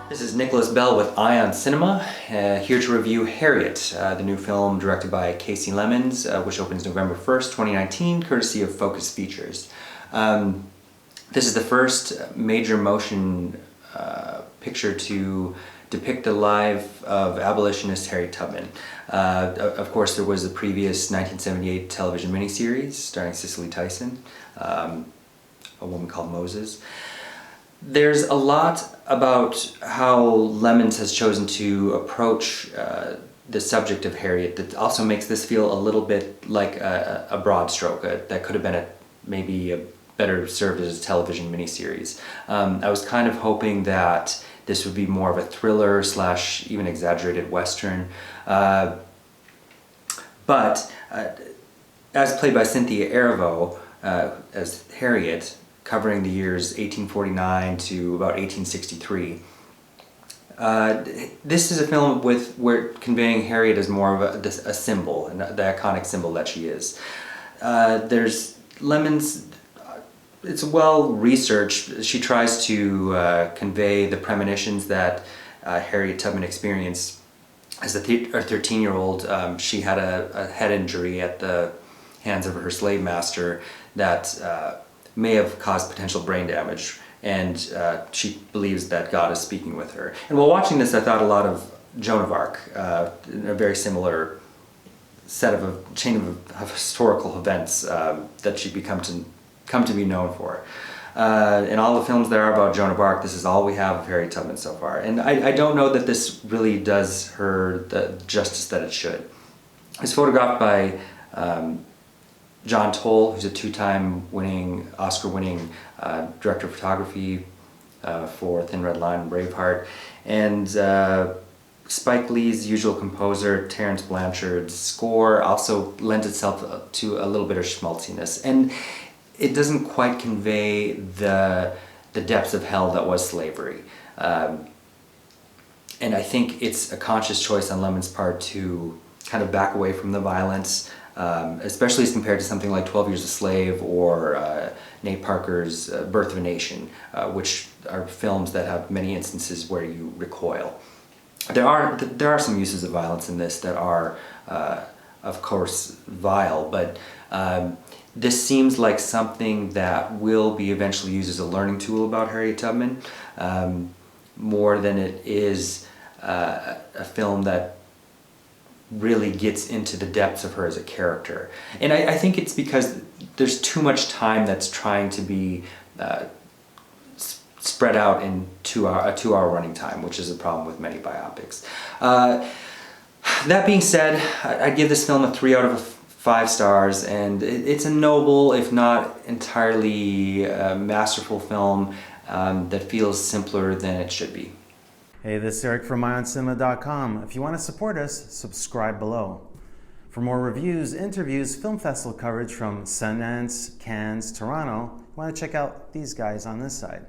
This is Nicholas Bell with Eye on Cinema, here to review Harriet, the new film directed by Casey Lemmons, which opens November 1st, 2019, courtesy of Focus Features. This is the first major motion picture to depict the life of abolitionist Harriet Tubman. Of course, there was the previous 1978 television miniseries starring Cicely Tyson, a woman called Moses. There's a lot about how Lemmons has chosen to approach the subject of Harriet that also makes this feel a little bit like a broad stroke that could have been maybe better served as a television miniseries. I was kind of hoping that this would be more of a thriller / even exaggerated Western. But as played by Cynthia Erivo as Harriet, covering the years 1849 to about 1863. This is a film where conveying Harriet as more of a symbol, and the iconic symbol that she is. There's Lemmons, it's well researched. She tries to convey the premonitions that Harriet Tubman experienced as a 13-year-old. She had a head injury at the hands of her slave master that may have caused potential brain damage, and she believes that God is speaking with her. And while watching this, I thought a lot of Joan of Arc, in a very similar set of a chain of historical events that she come to be known for. In all the films that are about Joan of Arc, this is all we have of Harriet Tubman so far. And I don't know that this really does her the justice that it should. It's photographed by John Toll, who's a two-time Oscar-winning director of photography for Thin Red Line and Braveheart, and Spike Lee's usual composer, Terence Blanchard's score, also lends itself to a little bit of schmaltziness, and it doesn't quite convey the depths of hell that was slavery. And I think it's a conscious choice on Lemmons' part to kind of back away from the violence, especially as compared to something like 12 Years a Slave or Nate Parker's Birth of a Nation, which are films that have many instances where you recoil. There are some uses of violence in this that are, of course, vile, but this seems like something that will be eventually used as a learning tool about Harriet Tubman, more than it is a film that really gets into the depths of her as a character. And I think it's because there's too much time that's trying to be spread out in a 2-hour running time, which is a problem with many biopics. That being said, I'd give this film a 3 out of 5 stars, and it's a noble, if not entirely masterful film that feels simpler than it should be. Hey, this is Eric from MyOnCinema.com. If you want to support us, subscribe below. For more reviews, interviews, film festival coverage from Sundance, Cannes, Toronto, you want to check out these guys on this side.